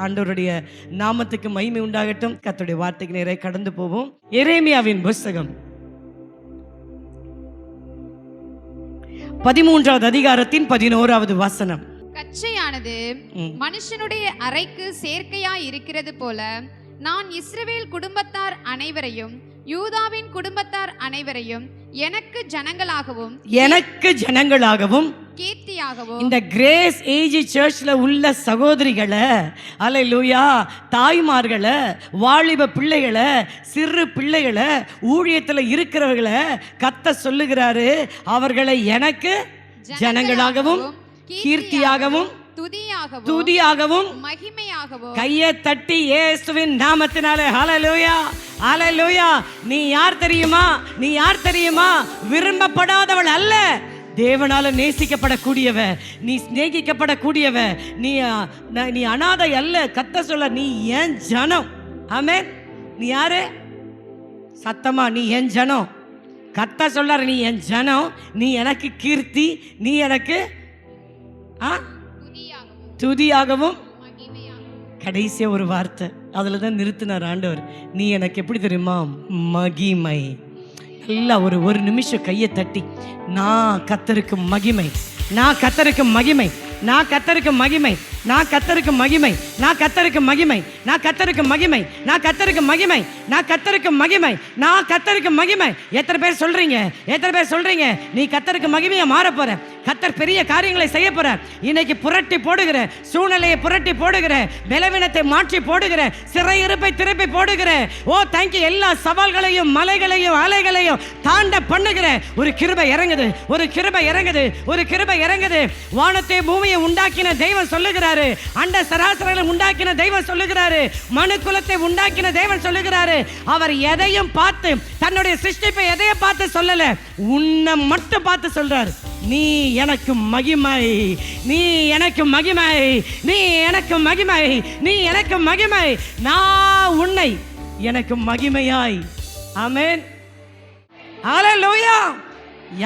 ஆண்டவருடைய நாமத்துக்கு மகிமை உண்டாகட்டும். கர்த்தருடைய வார்த்தைக்கு நேரே கடந்து போவோம். எரேமியாவின் புஸ்தகம் 13வது அதிகாரத்தின் 11வது வசனம். கச்சையானது மனுஷனுடைய அறைக்கு சேர்க்கையாய் இருக்கிறது போல நான் இஸ்ரவேல் குடும்பத்தார் அனைவரையும் யூதாவின் குடும்பத்தார் அனைவரையும் எனக்கு ஜனங்களாகவும் கீர்த்தியாகவும் இந்த கிரேஸ் ஏஜ் சர்ச்ல உள்ள சகோதரிகளை, அல்லேலூயா, தாய்மார்களை, வாலிப பிள்ளைகளை, சிறு பிள்ளைகளை, ஊழியத்தில் இருக்கிறவர்களை கர்த்தர் சொல்லுகிறாரு, அவர்களை எனக்கு ஜனங்களாகவும் கீர்த்தியாகவும் துதியாகவும் மகிமையாகவும். கையை தட்டி இயேசுவின் நாமத்தினாலே ஹல்லேலூயா, ஹல்லேலூயா. நீ யார் தெரியுமா? நீ யார் தெரியுமா? விரும்பப்படாதவள் அல்ல, தேவனால நேசிக்கப்படக்கூடியவ, நீ சிநேகிக்கப்படக்கூடியவ, நீ அனாதை அல்ல. கர்த்தர் சொல்ல, நீ என் ஜனம். ஆமென். நீ யாரு? சத்தமா, நீ என் ஜனம். கர்த்தர் சொல்றாரு, நீ என் ஜனம், நீ எனக்கு கீர்த்தி, நீ எனக்கு துதியாகவும். கடைசியா ஒரு வார்த்தை, அதுல தான் நிறுத்தினார் ஆண்டவர். நீ எனக்கு எப்படி தெரியுமா? மகிமை. நல்லா ஒரு நிமிஷம் கையை தட்டி, நான் கர்த்தருக்கு மகிமை, நான் கர்த்தருக்கு மகிமை, நான் கர்த்தருக்கு மகிமை, நான் கர்த்தருக்கு மகிமை, நான் கர்த்தருக்கு மகிமை, நான் கர்த்தருக்கு மகிமை, நான் கர்த்தருக்கு மகிமை, நான் கர்த்தருக்கு மகிமை, நான் கர்த்தருக்கு மகிமை. எத்தனை பேர் சொல்றீங்க? எத்தனை பேர் சொல்றீங்க நீ கர்த்தருக்கு மகிமையா மாற போற? கர்த்தர் பெரிய காரியங்களை செய்ய போற. இன்னைக்கு புரட்டி போடுகிற சூழ்நிலையை, புரட்டி போடுகிற பலவீனத்தை மாற்றி போடுகிற, சிறையிருப்பை திருப்பி போடுகிற, ஓ தேங்க்யூ, எல்லா சவால்களையும் மலைகளையும் அலைகளையும் தாண்ட பண்ணுகிற ஒரு கிருபை இறங்குது, ஒரு கிருபை இறங்குது, ஒரு கிருபை இறங்குது. வானத்தை பூமியை உண்டாக்கின தெய்வம் சொல்லுகிறாரு, அண்ட சராசரங்களை உண்டாக்கின தெய்வம் சொல்லுகிறாரு, மனு குலத்தை உண்டாக்கின தெய்வம் சொல்லுகிறாரு. அவர் எதையும் பார்த்து, தன்னுடைய சிருஷ்டிப்பை எதையும் பார்த்து சொல்லல, உன்னை மட்டும் பார்த்து சொல்றாரு, நீ எனக்கு மகிமை, நீ எனக்கு மகிமை, நீ எனக்கு மகிமை, நீ எனக்கு மகிமை, நான் உன்னை எனக்கு மகிமையாய். ஆமென், ஹல்லேலூயா.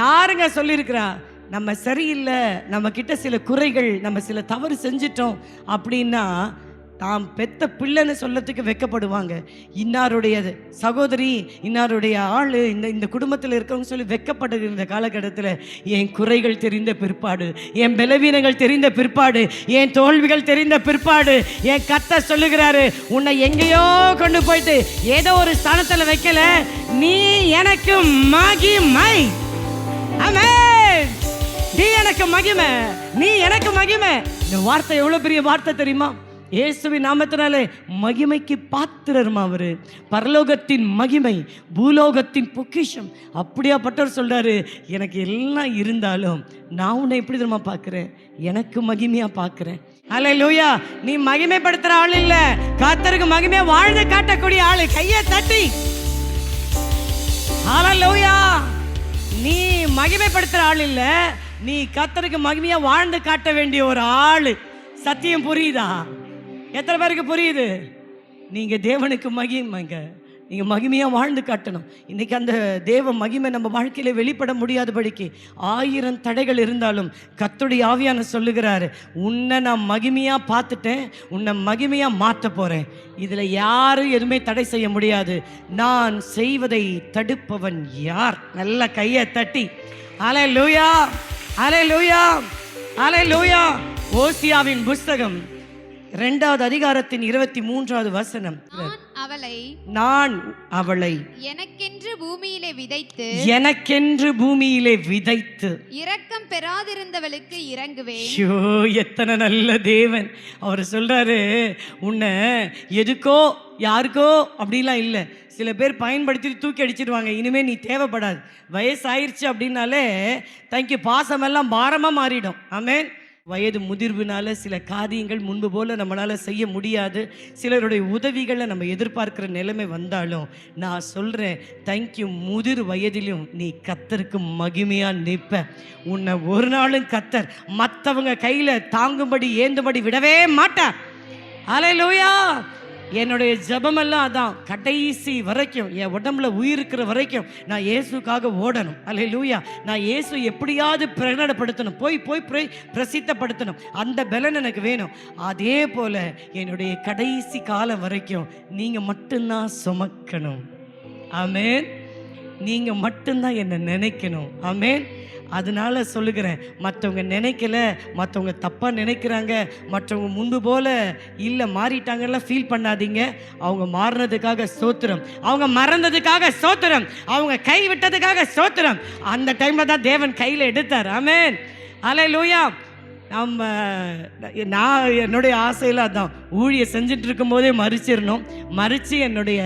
யாருங்க சொல்லியிருக்கிறா நம்ம சரியில்லை, நம்ம கிட்ட சில குறைகள், நம்ம சில தவறு செஞ்சிட்டோம் அப்படின்னா தாம் பெத்த பிள்ளைன்னு சொல்லத்துக்கு வெக்கப்படுவாங்க. இன்னாருடைய சகோதரி, இன்னாருடைய ஆள், இந்த குடும்பத்தில் இருக்கவங்க சொல்லி வெக்கப்படுகிற இந்த காலகட்டத்தில் என் குறைகள் தெரிந்த பிற்பாடு, என் பலவீனங்கள் தெரிந்த பிற்பாடு, என் தோல்விகள் தெரிந்த பிற்பாடு என் கர்த்தர் சொல்லுகிறாரு, உன்னை எங்கேயோ கொண்டு போயிட்டு ஏதோ ஒரு ஸ்தானத்தில் வைக்கல, நீ எனக்கு மகிமை. ஆமென். நீ எனக்கு மகிமை, நீ எனக்கு மகிமை. இந்த வார்த்தை எவ்வளவு பெரிய வார்த்தை தெரியுமா? இயேசுவின் நாமத்தினாலே மகிமைக்கு பாத்திரமா அவரு. பரலோகத்தின் மகிமை, பூலோகத்தின் பொக்கிஷம். அப்படியாப்பட்டவர் சொல்றாரு, எனக்கு எல்லாம் இருந்தாலும் நான் உன்னை எப்படி தெரியுமா பார்க்கிறேன்? எனக்கு மகிமையா பார்க்கிறேன். ஹல்லேலூயா. நீ மகிமைப்படுத்துற ஆள் இல்ல, கர்த்தருக்கு மகிமையா வாழ்ந்து காட்டக்கூடிய ஆளு. கையை தட்டி ஹல்லேலூயா. நீ மகிமைப்படுத்துற ஆள் இல்ல, நீ கர்த்தருக்கு மகிமையா வாழ்ந்து காட்ட வேண்டிய ஒரு ஆளு. சத்தியம் புரியுதா? எத்தனை பேருக்கு புரியுது? நீங்க தேவனுக்கு மகிமைங்க, நீங்க மகிமையா வாழ்ந்து காட்டணும். இன்னைக்கு அந்த தேவ மகிமை நம்ம வாழ்க்கையில வெளிப்பட முடியாதபடிக்கு 1000 தடைகள் இருந்தாலும் கர்த்தருடைய ஆவியான சொல்லுகிறாரு, உன்னை நான் மகிமையா பார்த்துட்டேன், உன்னை மகிமையா மாற்ற போறேன். இதுல யாரும் எதுவுமே தடை செய்ய முடியாது. நான் செய்வதை தடுப்பவன் யார்? நல்ல கையை தட்டி ஹல்லேலூயா, ஹல்லேலூயா, ஹல்லேலூயா. ஓசியாவின் புஸ்தகம் 2வது அதிகாரத்தின் 23வது வசனம். நான் அவளை எனக்கென்று பூமியிலே விதைத்து இரக்கம் பெறாதிருந்தவளுக்கு இறங்குவேன். ஐயோ, எத்தனை நல்ல தேவன். அவர் சொல்றாரு, உன்னை எதுக்கோ யாருக்கோ அப்படிலாம் இல்லை. சில பேர் பயன்படுத்தி தூக்கி அடிச்சிடுவாங்க, இனிமேல் நீ தேவைப்படாது. வயசாயிருச்சு அப்படின்னாலே தேங்க்யூ, பாசமெல்லாம் பாரமாக மாறிடும். ஆமென். வயது முதிர்வுனால சில காரியங்கள் முன்பு போல நம்மளால் செய்ய முடியாது. சிலருடைய உதவிகளை நம்ம எதிர்பார்க்கிற நிலைமை வந்தாலும் நான் சொல்கிறேன், தேங்க்யூ, முதிர் வயதிலும் நீ கர்த்தருக்கு மகிமையாக நிற்ப. உன்னை ஒரு நாளும் கர்த்தர் மற்றவங்க கையில் தாங்கும்படி ஏந்தும்படி விடவே மாட்டார். ஹல்லேலூயா. என்னுடைய ஜெபமெல்லாம் அதான், கடைசி வரைக்கும் என் உடம்புல உயிர் இருக்கிற வரைக்கும் நான் இயேசுக்காக ஓடணும். அல்லேலூயா. நான் இயேசு எப்படியாவது பிரகடனப்படுத்தணும், போய் பிரசித்தப்படுத்தணும். அந்த பலன் எனக்கு வேணும். அதே போல என்னுடைய கடைசி காலம் வரைக்கும் நீங்க மட்டும்தான் சுமக்கணும். ஆமென். நீங்க மட்டும்தான் என்னை நினைக்கணும். ஆமென். அதனால சொல்லுகிறேன், மற்றவங்க நினைக்கல, மற்றவங்க தப்பாக நினைக்கிறாங்க, மற்றவங்க முன்பு போல இல்லை மாறிட்டாங்கலாம் ஃபீல் பண்ணாதீங்க. அவங்க மாறினதுக்காக ஸ்தோத்திரம், அவங்க மறந்ததுக்காக ஸ்தோத்திரம், அவங்க கை விட்டதுக்காக ஸ்தோத்திரம். அந்த டைமில் தான் தேவன் கையில் எடுத்தார். ஆமென். அல்லேலூயா. நான் என்னுடைய ஆசையில் அதான், ஊழியை செஞ்சுட்டு இருக்கும்போதே மறிச்சிடணும், மறித்து என்னுடைய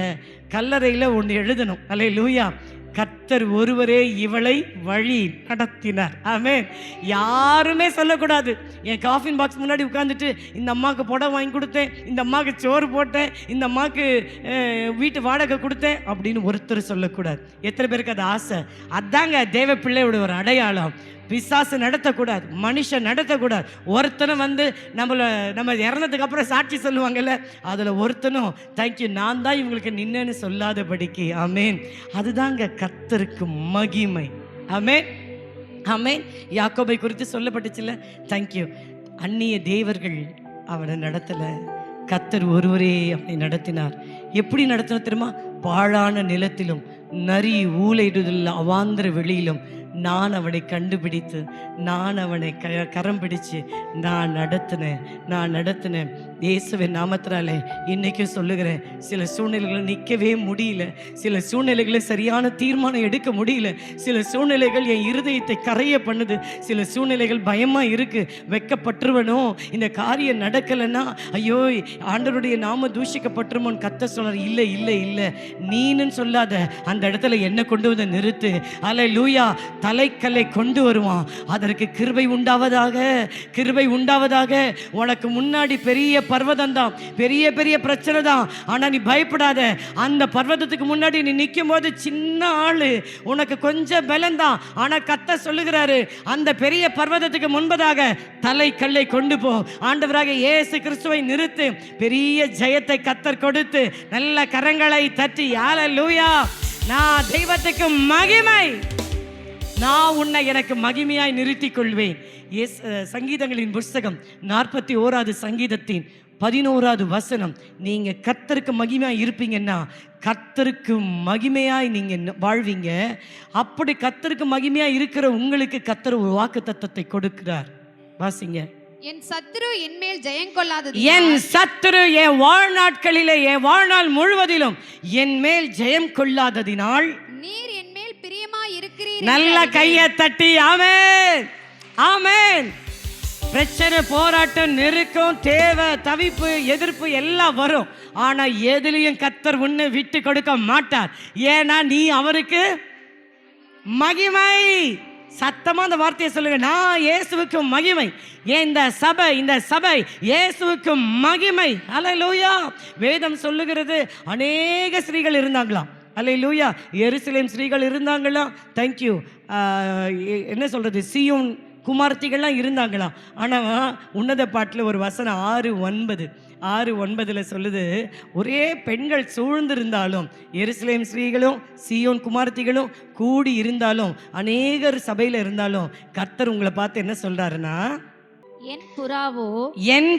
கல்லறையில் ஒன்று எழுதணும். அல்லேலூயா. கர்த்தர் ஒருவரே இவளை வழி நடத்தினார். ஆமென். யாருமே சொல்லக்கூடாது. என் காஃபின் பாக்ஸ் முன்னாடி உட்காந்துட்டு இந்த அம்மாவுக்கு புடவை வாங்கி கொடுத்தேன், இந்த அம்மாவுக்கு சோறு போட்டேன், இந்த அம்மாவுக்கு வீட்டு வாடகை கொடுத்தேன் அப்படின்னு ஒருத்தர் சொல்லக்கூடாது. எத்தனை பேருக்கு அது ஆசை? அதாங்க தேவ பிள்ளையோட ஒரு அடையாளம். பிசாசு நடத்தக்கூடாது, மனுஷன் நடத்தக்கூடாது. ஒருத்தனும் வந்து நம்ம இறந்ததுக்கு அப்புறம் சாட்சி சொல்லுவாங்கல்ல, அதில் ஒருத்தனும் தேங்க்யூ நான் தான் இவங்களுக்கு நின்னேன்னு சொல்லாதபடிக்கு. ஆமேன். அதுதாங்க கர்த்தருக்கு மகிமை. ஆமேன். ஆமேன். யாக்கோபை குறித்து சொல்லப்பட்டுச்சுல்ல, தேங்க்யூ. அந்நிய தேவர்கள் அவனை நடத்தலை, கர்த்தர் ஒருவரே அவனை நடத்தினார். எப்படி நடத்தின தெரியுமா? பாழான நிலத்திலும் நரி ஊளையிடுதல் அவாந்திர வெளியிலும் நான் அவனை கண்டுபிடித்து நான் அவனை கரம் பிடிச்சு நான் நடத்தினேன். இயேசுவின் நாமத்தினாலே இன்றைக்கும் சொல்லுகிறேன், சில சூழ்நிலைகளில் நிற்கவே முடியல, சில சூழ்நிலைகளில் சரியான தீர்மானம் எடுக்க முடியல, சில சூழ்நிலைகள் என் இருதயத்தை கரைய பண்ணுது, சில சூழ்நிலைகள் பயமாக இருக்குது, வெக்கப்பட்டுருவனோ, இந்த காரியம் நடக்கலைன்னா ஐயோ ஆண்டவருடைய நாம தூஷிக்கப்பட்டுருமோன்னு கத்த சொல்கிறார். இல்லை இல்லை இல்லை, நீன்னு சொல்லாத, அந்த இடத்துல என்ன கொண்டு வந்து நிறுத்து. அல்லேலூயா. தலைக்கல்லை கொண்டு வருவான். அதற்கு கிருபை உண்டாவதாக, கிருபை உண்டாவதாக. உனக்கு முன்னாடி பெரிய பர்வதம் தான், பெரிய பெரிய பிரச்சனை தான், ஆனால் நீ பயப்படாத. அந்த பர்வதத்துக்கு முன்னாடி நீ நிற்கும் போது சின்ன ஆளு, உனக்கு கொஞ்சம் பலம் தான், ஆனால் கத்த சொல்லுகிறாரு அந்த பெரிய பர்வதத்துக்கு முன்பதாக தலைக்கல்லை கொண்டு போ. ஆண்டவராக இயேசு கிறிஸ்துவை நிறுத்து. பெரிய ஜெயத்தை கத்தர் கொடுத்து நல்ல கரங்களை தட்டி அல்லேலூயா. நான் தெய்வத்துக்கு மகிமை, நான் உன்னை எனக்கு மகிமையாய் நிறுத்திக் கொள்வேன். சங்கீதங்களின் புஸ்தகம் 41வது சங்கீதத்தின் 11வது வசனம். நீங்க கர்த்தருக்கு மகிமையாய் இருப்பீங்கன்னா கர்த்தருக்கு மகிமையாய் நீங்க வாழ்வீங்க. அப்படி கர்த்தருக்கு மகிமையாய் இருக்கிற உங்களுக்கு கர்த்தர் ஒரு வாக்குத்தத்தத்தை கொடுக்கிறார். வாசிங்க. என் சத்துரு என் மேல் ஜெயம் கொள்ளாதது, என் சத்துரு என் வாழ்நாட்களிலே, என் வாழ்நாள் முழுவதிலும் என் மேல் ஜெயம் கொள்ளாததினால் நீர் என் மேல் பிரியமாய் இருக்கிறீர். நல்ல கையை தட்டி ஆமென். ஆமென். பிரச்சனை, போராட்டம், நெருக்கம், தேவை, தவிப்பு, எதிர்ப்பு எல்லாம் வரும். ஆனா எதுலையும் கர்த்தர் உன்னை விட்டு கொடுக்க மாட்டார். ஏன்னா நீ அவருக்கு மகிமை. சத்தமா அந்த வார்த்தையை சொல்லுங்க, நான் இயேசுவுக்கு மகிமை. இந்த சபை இயேசுவுக்கு மகிமை. அல்லேலூயா. வேதம் சொல்லுகிறது அநேக ஸ்திரீகள் இருந்தாங்களாம். அல்லேலூயா. எருசலேம் ஸ்திரீகள் இருந்தாங்களாம். தேங்க்யூ. என்ன சொல்றது, சீயோன் குமார்த்திகள்லாம் இருந்தாங்களாம். ஆனால் உன்னத பாட்டில் ஒரு வசனம் 6:9 சொல்லுது, ஒரே பெண்கள் சூழ்ந்திருந்தாலும், எருசலேம் ஸ்திரீகளும் சீயோன் குமார்த்திகளும் கூடி இருந்தாலும், அநேகர் சபையில் இருந்தாலும், கர்த்தர் உங்களை பார்த்து என்ன சொல்றாருன்னா, என்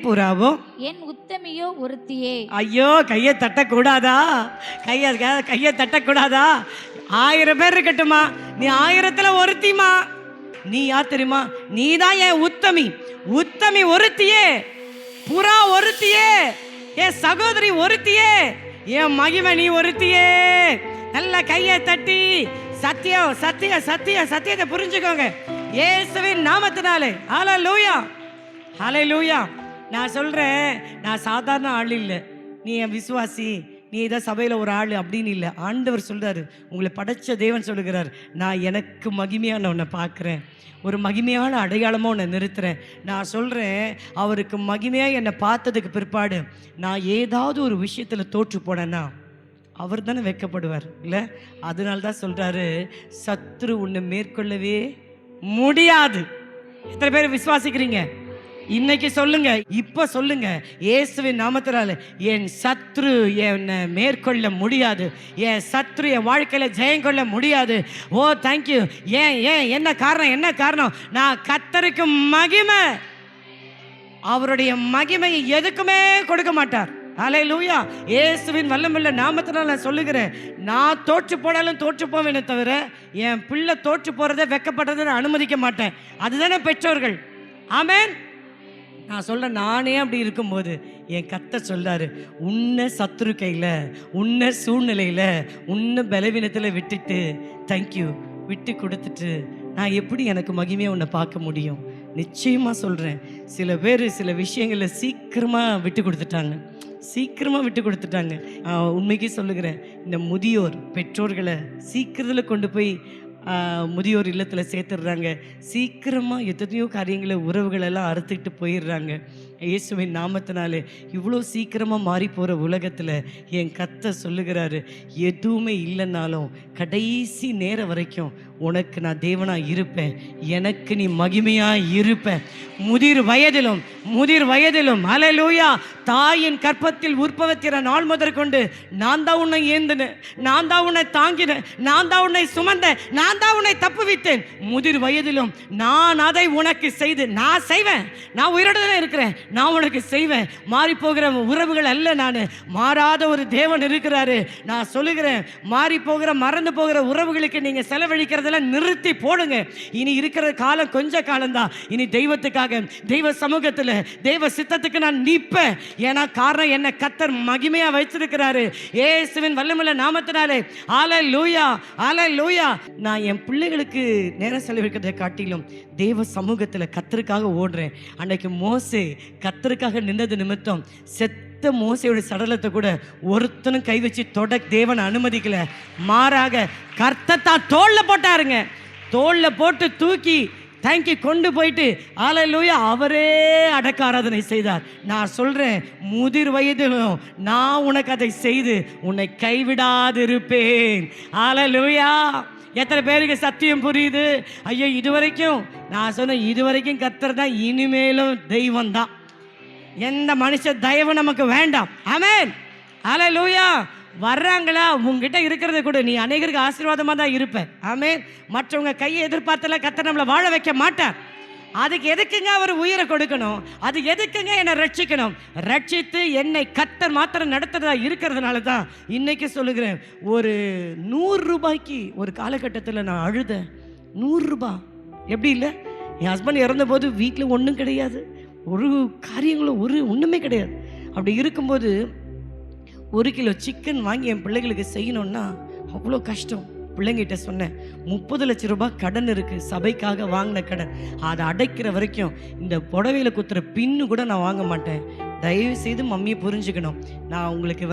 புறாவோ என் உத்தமியோ ஒருத்தியே. ஐயோ, கையை தட்டக்கூடாதா? கையை தட்டக்கூடாதா? 1000 பேர் இருக்கட்டுமா, நீ 1000த்துல ஒருத்திமா. நீ யார் தெரியுமா? நீ தான் என் உத்தமி ஒருத்தியே, புறா ஒருத்தியே, என் சகோதரி ஒருத்தியே, என் மகிமை நீ ஒருத்தியே. நல்ல கையை தட்டி சத்தியத்தை புரிஞ்சுக்கோங்க இயேசுவின் நாமத்தினாலே. ஹல்லேலூயா. ஹல்லேலூயா. நான் சொல்றேன், நான் சாதாரண ஆள் இல்லை, நீ என் விசுவாசி, நீ தான் சபையில் ஒரு ஆள் அப்படின்னு இல்லை. ஆண்டவர் சொல்றாரு, உங்களை படைச்ச தேவன் சொல்லுகிறார், நான் எனக்கு மகிமையான உன்னை பார்க்குறேன், ஒரு மகிமையான அடையாளமாக உன்னை நிறுத்துறேன். நான் சொல்கிறேன், அவருக்கு மகிமையாக என்னை பார்த்ததுக்கு பிற்பாடு நான் ஏதாவது ஒரு விஷயத்தில் தோற்று போனேன்னா அவர் தானே வெட்கப்படுவார் இல்லை? அதனால தான் சொல்கிறாரு, சத்துரு உன்னை மேற்கொள்ளவே முடியாது. எத்தனை பேர் விசுவாசிக்கிறீங்க? இன்னைக்கு சொல்லுங்க, இப்ப சொல்லுங்க, இயேசுவின் நாமத்தினால என் சத்ரு என்னை மேற்கொள்ள முடியாது, என் சத்ரு என் வாழ்க்கையில ஜெயம் கொள்ள முடியாது. ஓ தேங்க்யூ. ஏன் ஏன் என்ன காரணம்? என்ன காரணம்? நான் கர்த்தருக்கு மகிமை, அவருடைய மகிமையை எதுக்குமே கொடுக்க மாட்டார். அல்லேலூயா. இயேசுவின் வல்லமையுள்ள நாமத்தினால நான் சொல்லுகிறேன், நான் தோற்று போனாலும் தோற்று போவேனே தவிர என் பிள்ளை தோற்று போறதை வெட்கப்படுறதை நான் அனுமதிக்க மாட்டேன். அதுதானே பெற்றோர்கள். ஆமென். நான் சொல்ல, நானே அப்படி இருக்கும்போது என் கர்த்தர் சொல்றாரு, உன்னை சத்துரு கையில், உன்னை சூழ்நிலையில், உன்னை பலவீனத்தில் விட்டுட்டு தேங்க்யூ விட்டு கொடுத்துட்டு நான் எப்படி எனக்கு மகிமையை உன்னை பார்க்க முடியும்? நிச்சயமாக சொல்கிறேன், சில பேர் சில விஷயங்களில் சீக்கிரமாக விட்டு கொடுத்துட்டாங்க. உண்மைக்கு சொல்லுகிறேன், இந்த முதியோர் பெற்றோர்களை சீக்கிரத்தில் கொண்டு போய் முதியோர் இல்லத்தில் சேர்த்துடுறாங்க. சீக்கிரமாக எத்தனையோ காரியங்களை உறவுகளெல்லாம் அறுத்துக்கிட்டு போயிடுறாங்க. இயேசுவின் நாமத்தினாலே இவ்வளோ சீக்கிரமாக மாறி போகிற உலகத்தில் என் கர்த்தர் சொல்லுகிறாரு, எதுவுமே இல்லைன்னாலும் கடைசி நேரம் வரைக்கும் உனக்கு நான் தேவனாக இருப்பேன், எனக்கு நீ மகிமையாக இருப்பேன். முதிர் வயதிலும் அல்லேலூயா, தாயின் கற்பத்தில் உற்பத்திற நாள் முதற்கொண்டு நான் தான் உன்னை ஏந்தினேன், நான் தான் உன்னை தாங்கினேன், நான் தான் உன்னை சுமந்தேன், நான் தான் உன்னை தப்புவித்தேன். முதிர் வயதிலும் நான் அதை உனக்கு செய்து நான் செய்வேன். நான் உயிரோடு தானே இருக்கிறேன், நான் உனக்கு செய்வேன். மாறி போகிற உறவுகள் அல்ல, நான் மாறாத ஒரு தேவன் இருக்கிறாரு. நான் சொல்லுகிறேன், மாறி போகிற மறந்து போகிற உறவுகளுக்கு நீங்க செலவழிக்கிறதெல்லாம் நிறுத்தி போடுங்க. இனி இருக்கிற காலம் கொஞ்ச காலம்தான். இனி தெய்வத்துக்காக, தெய்வ சமூகத்தில், தெய்வ சித்தத்துக்கு நான் நிற்பேன். ஏன்னா காரணம், என்ன கர்த்தர் மகிமையா வைச்சிருக்கிறாரு இயேசுவின் வல்லமையுள்ள நாமத்தினாலே. அல்லேலூயா, அல்லேலூயா. நான் என் பிள்ளைகளுக்கு நேரம் செலவழிக்கிறதை காட்டிலும் தேவ சமூகத்தில் கர்த்தருக்காக ஓடுறேன். அன்னைக்கு மோசே கர்த்தருக்காக நின்றது நிமித்தம் செத்த மோசையோட சடலத்தை கூட ஒருத்தனும் கை வச்சு தொட தேவன் அனுமதிக்கல. மாறாக கர்த்தர் தான் தோல்ல போட்டாருங்க. தோல்ல போட்டு தூக்கி தேங்கி கொண்டு போயிட்டு அல்லேலூயா அவரே அடக்க ஆராதனை செய்தார். நான் சொல்றேன், முதிர் வயதிலும் நான் உனக்கு அதை செய்து உன்னை கைவிடாதிருப்பேன். அல்லேலூயா. எத்தனை பேருக்கு சத்தியம் புரியுது? ஐயோ, இதுவரைக்கும் நான் சொன்னேன், இதுவரைக்கும் கர்த்தர் தான், இனிமேலும் தெய்வம் தான். எந்த மனுஷ தயவு நமக்கு வேண்டாம். ஆமென். அல்லேலூயா. வர்றாங்களா, உங்ககிட்ட இருக்கிறத கூட நீ அநேகருக்கு ஆசீர்வாதமாக தான் இருப்ப. ஆமென். மற்றவங்க கையை எதிர்பார்த்தல கர்த்தர் நம்மளை வாழ வைக்க மாட்டார். அதுக்கு எதுக்குங்க அவர் உயிரை கொடுக்கணும்? அது எதுக்குங்க என்னை ரட்சிக்கணும்? ரட்சித்து என்னை கர்த்தர் மாத்திரம் நடத்துறதா இருக்கிறதுனால தான் இன்னைக்கு சொல்லுகிறேன். ஒரு 100 ரூபாய்க்கு ஒரு காலகட்டத்தில் நான் அழுதேன். 100 ரூபாய் எப்படி இல்லை? என் ஹஸ்பண்ட் இறந்தபோது வீட்டில் ஒன்றும் கிடையாது, ஒரு காரியங்களும் ஒன்றுமே கிடையாது. அப்படி இருக்கும்போது 1 கிலோ சிக்கன் வாங்கி என் பிள்ளைகளுக்கு செய்யணும்னா அவ்வளோ கஷ்டம். பிள்ளைங்கிட்ட சொன்னேன், 30 லட்சம் ரூபாய் கடன் இருக்குது, சபைக்காக வாங்கின கடன். அதை அடைக்கிற வரைக்கும் இந்த புடவையில் குத்துற பின்னு கூட நான் வாங்க மாட்டேன். தயவு செய்து மம்மியை புரிஞ்சுக்கணும். நான் உங்களுக்கு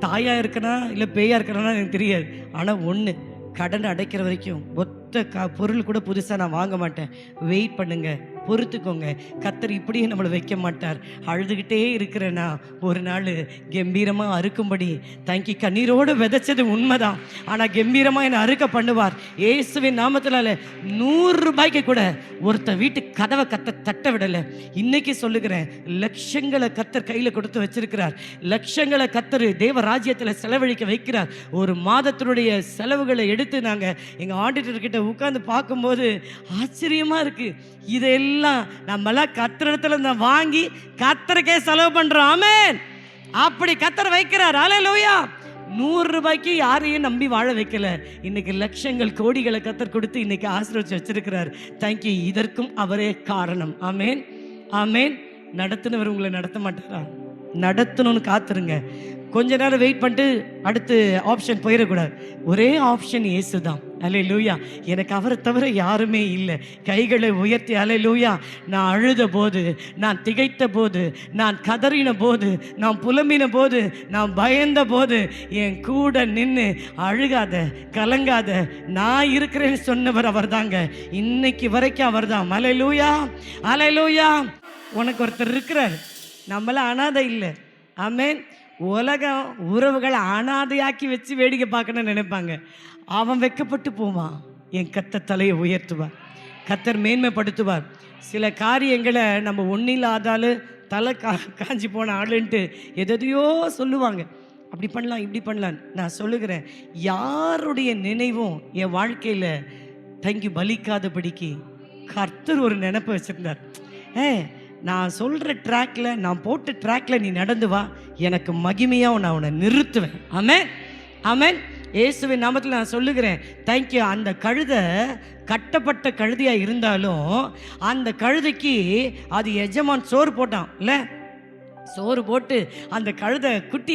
தாயாக இருக்கிறனா இல்லை பேயாக இருக்கிறனா எனக்கு தெரியாது. ஆனால் ஒன்று, கடன் அடைக்கிற வரைக்கும் ஒத்த பொருள் கூட புதுசாக நான் வாங்க மாட்டேன். வெயிட் பண்ணுங்க, பொறுத்துக்கோங்க. கர்த்தர் இப்படியே நம்மளை வைக்க மாட்டார். அழுதுகிட்டே இருக்கிறேன்னா ஒரு நாள் கம்பீரமாக அறுக்கும்படி தேங்கி கண்ணீரோடு விதைச்சது உண்மைதான். ஆனால் கம்பீரமாக என்னை அறுக்க பண்ணுவார். இயேசுவின் நாமத்தினால 100 ரூபாய்க்கு கூட ஒருத்தர் வீட்டு கதவை தட்ட விடலை. இன்னைக்கு சொல்லுகிறேன், லட்சங்களை கர்த்தர் கையில் கொடுத்து வச்சிருக்கிறார். லட்சங்களை கர்த்தர் தேவ ராஜ்யத்தில் செலவழிக்க வைக்கிறார். ஒரு மாதத்தினுடைய செலவுகளை எடுத்து நாங்கள் எங்கள் ஆடிட்டர்கிட்ட உட்காந்து பார்க்கும்போது ஆச்சரியமாக இருக்குது. இதெல்லாம் நம்மளாம் கர்த்தரிடத்துல நான் வாங்கி கர்த்தருக்கே செலவு பண்றோம். ஆமென். அப்படி கர்த்தர் வைக்கிறார். அல்லேலூயா. 100 ரூபாய்க்கு யாரையும் நம்பி வாழ வைக்கல. இன்னைக்கு லட்சங்கள் கோடிகளை கர்த்தர் கொடுத்து இன்னைக்கு ஆசீர்வதிச்சு வச்சிருக்கிறார். தேங்க்யூ. இதற்கும் அவரே காரணம். ஆமென், ஆமென். நடத்துனவர் உங்களை நடத்த மாட்டாரா? நடத்தணும்னு காத்துருங்க. கொஞ்ச நேரம் வெயிட் பண்ணிட்டு அடுத்து ஆப்ஷன் போயிடக்கூடாது. ஒரே ஆப்ஷன் இயேசு தான். அல்லேலூயா. எனக்கு அவரை தவிர யாருமே இல்லை. கைகளை உயர்த்தி அல்லேலூயா. நான் அழுத போது, நான் திகைத்த போது, நான் கதறின போது, நான் புலம்பின போது, நான் பயந்த போது என் கூட நின்று அழுகாத, கலங்காத, நான் இருக்கிறேன்னு சொன்னவர் அவர் தாங்க. இன்னைக்கு வரைக்கும் அவர் தான். அல்லேலூயா, அல்லேலூயா. உனக்கு ஒருத்தர் இருக்கிறார். நம்மளாம் அனாதை இல்லை. ஆமென். உலகம் உறவுகளை அனாதையாக்கி வச்சு வேடிக்கை பார்க்கணும்னு நினைப்பாங்க. அவன் வெக்கப்பட்டு போவான். என் கர்த்தர் தலையை உயர்த்துவார். கர்த்தர் மேன்மைப்படுத்துவார். சில காரியங்களை நம்ம ஒன்றில்லாதாலு தலை காஞ்சி போன ஆளுன்ட்டு எதையோ சொல்லுவாங்க, அப்படி பண்ணலாம் இப்படி பண்ணலாம். நான் சொல்லுகிறேன், யாருடைய நினைவும் என் வாழ்க்கையில் தங்கி பலிக்காதபடிக்கு கர்த்தர் ஒரு நினைப்பை வச்சுருந்தார். நான் சொல்கிற ட்ராக்ல, நான் போட்ட ட்ராக்ல நீ நடந்து வா, எனக்கு மகிமையாக நான் உன்னை நிறுத்துவேன். ஆமென், ஆமென். இயேசுவின் நாமத்தில் நான் சொல்லுகிறேன், தேங்க்யூ. அந்த கழுதை கட்டப்பட்ட கழுதையாக இருந்தாலும் அந்த கழுதைக்கு அது எஜமான் சோறு போட்டான் இல்லை, சோறு போட்டு அந்த கழுதை குட்டி,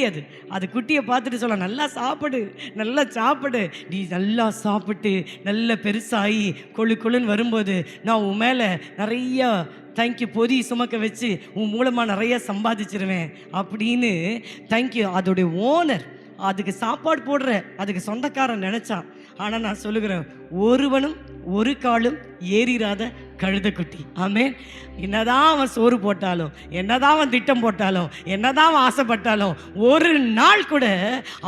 அது குட்டியை பார்த்துட்டு சொல்ல, நல்லா சாப்பிடு, நல்லா சாப்பிடு, நீ நல்லா சாப்பிட்டு நல்ல பெருசாகி கொழுன்னு வரும்போது நான் உன் மேலே நிறையா தேங்க்யூ பொதி சுமக்க வச்சு உன் மூலமாக நிறைய சம்பாதிச்சிருவேன் அப்படின்னு தேங்க்யூ அதோடைய ஓனர் அதுக்கு சாப்பாடு போடுற அதுக்கு சொந்தக்காரன் நினச்சான். ஆனால் நான் சொல்லுகிறேன், ஒருவனும் ஒரு காலும் ஏறிராத கழுதைக்குட்டி. ஆமென். என்னதான் அவன் சோறு போட்டாலும், என்னதான் அவன் திட்டம் போட்டாலும், என்னதான் அவன் ஆசைப்பட்டாலும், ஒரு நாள் கூட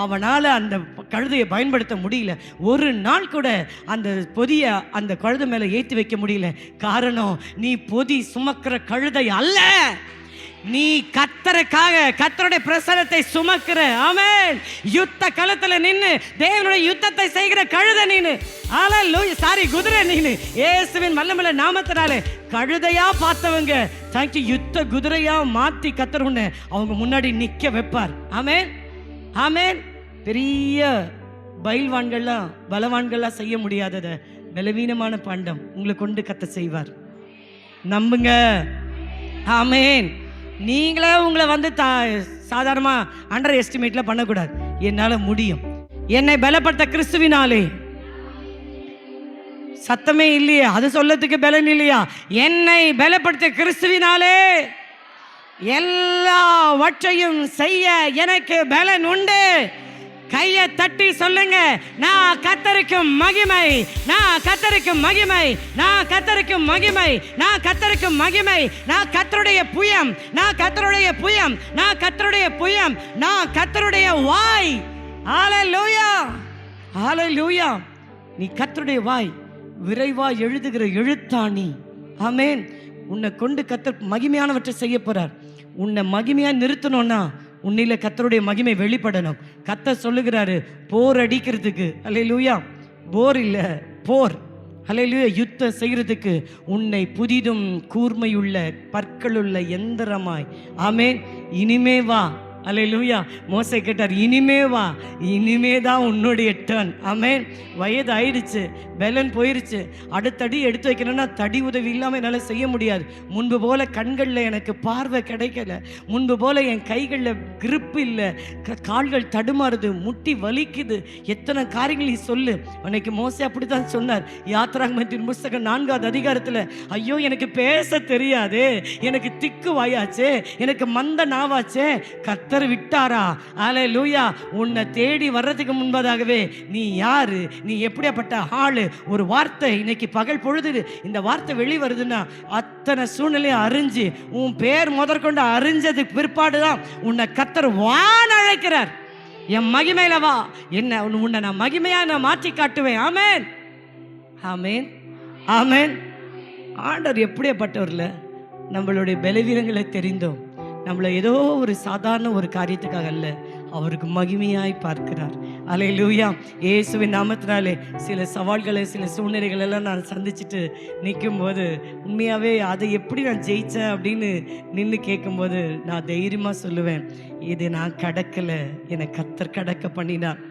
அவனால் அந்த கழுதையை பயன்படுத்த முடியல. ஒரு நாள் கூட அந்த பொதியை அந்த கழுதை மேலே ஏற்றி வைக்க முடியல. காரணம், நீ பொதி சுமக்கிற கழுதை அல்ல, நீ கர்த்தருக்காக கர்த்தருடைய பிரசன்னத்தை சுமக்கிற, ஆமென், யுத்த களத்துல நின்னு தேவனுடைய யுத்தத்தை செய்கிற கழுதை நீனு. ஹல்லேலூயா. சாரி, குதிரை நீனு. இயேசுவின் வல்லமையுள்ள நாமத்தினாலே கழுதையா பார்த்தவங்க தேங்க்யூ யுத்த குதிரையா மாத்தி கர்த்தர் உன்னை அவங்க முன்னாடி நிக்க வைப்பார். ஆமென், ஆமென். பெரிய பயில்வான்கள்லாம் பலவான்கள்லாம் செய்ய முடியாதத பலவீனமான பாண்டம் உங்களை கொண்டு கர்த்தர் செய்வார். நம்புங்க. ஆமென். நீங்களே உங்களை வந்து சாதாரணமாக அண்டர் எஸ்டிமேட்டில் பண்ணக்கூடாது. என்னால் முடியும், என்னை பலப்படுத்த கிறிஸ்துவினாலே. சத்தமே இல்லையா? அது சொல்லத்துக்கு பலன் இல்லையா? என்னை பலப்படுத்த கிறிஸ்துவினாலே எல்லாவற்றையும் செய்ய எனக்கு பலன் உண்டு. கையை தட்டி சொல்லுங்க, நான் கர்த்தருக்கும் மகிமை, நான் கர்த்தருக்கும் மகிமை, நான் கர்த்தருக்கும் மகிமை, நான் கர்த்தருக்கும் மகிமை, நான் கர்த்தருடைய புயம், நான் கர்த்தருடைய புயம், நான் கர்த்தருடைய புயம், நான் கர்த்தருடைய வாய். ஹல்லேலூயா, ஹல்லேலூயா. நீ கர்த்தருடைய வாய், விரைவா எழுதுகிற எழுத்தாணி. ஆமென். உன்னை கொண்டு கர்த்தர் மகிமையானவற்றை செய்ய போறார். உன்னை மகிமையா நிறுத்தணும்னா உன்னில கர்த்தருடைய மகிமை வெளிப்படணும். கர்த்தர் சொல்லுகிறாரு, போர் அடிக்கிறதுக்கு, அல்லேலூயா, போர் இல்லை போர், அல்லேலூயா, யுத்தம் செய்கிறதுக்கு உன்னை புதிதும் கூர்மையுள்ள பற்களுள்ள எந்திரமாய். ஆமென். இனிமே வா. அல்லேலூயா. மோசே கேட்டார், இனிமே வா, இனிமே தான் உன்னுடைய டர்ன். ஆமென். வயது ஆயிடுச்சு, பலன் போயிருச்சு, அடுத்தடி எடுத்து வைக்கணும்னா தடி உதவி இல்லாமல் என்னால் செய்ய முடியாது. முன்பு போல கண்களில் எனக்கு பார்வை கிடைக்கல, முன்பு போல என் கைகளில் கிரிப்பு இல்லை, கால்கள் தடுமாறுது, முட்டி வலிக்குது, எத்தனை காரியங்கள் நீ சொல்லு. அன்னைக்கு மோசே அப்படி தான் சொன்னார். யாத்திராகமத்தின் புஸ்தகம் 4வது அதிகாரத்தில், ஐயோ எனக்கு பேச தெரியாது, எனக்கு திக்கு வாயாச்சே, எனக்கு மந்த நாவாச்சே. கர்த்தர் விட்டாரா? அல்லேலூயா. உன்னை தேடி வர்றதுக்கு முன்பதாகவே நீ யாரு, நீ எப்படியாப்பட்ட ஆளு, ஒரு வார்த்தை இன்னைக்கு பகல் பொழுது இந்த வார்த்தை வெளி வருதுன்னா அத்தனை சூழ்நிலையை அறிஞ்சு உன் பேர் முதற்கொண்டு அறிஞ்சதுக்கு பிற்பாடுதான் உன்னை கர்த்தர் வான் அழைக்கிறார். என் மகிமையில வா, என்ன உன்னை நான் மகிமையா நான் மாற்றி காட்டுவேன். ஆமென், ஆமென், ஆமென். ஆண்டவர் எப்படியாப்பட்டவர்ல நம்மளுடைய பலவீனங்களை தெரிந்தோம், நம்மளை ஏதோ ஒரு சாதாரண ஒரு காரியத்துக்காக அல்ல, அவருக்கு மகிமையாய் பார்க்கிறார். அல்லேலூயா. இயேசுவின் நாமத்தினாலே சில சவால்களை சில சூழ்நிலைகள் எல்லாம் நான் சந்திச்சுட்டு நிற்கும்போது உண்மையாகவே அதை எப்படி நான் ஜெயித்தேன் அப்படின்னு நின்று கேட்கும்போது நான் தைரியமாக சொல்லுவேன், இது நான் கடக்கலை, என்னை கர்த்தர் கடக்க பண்ணினார்.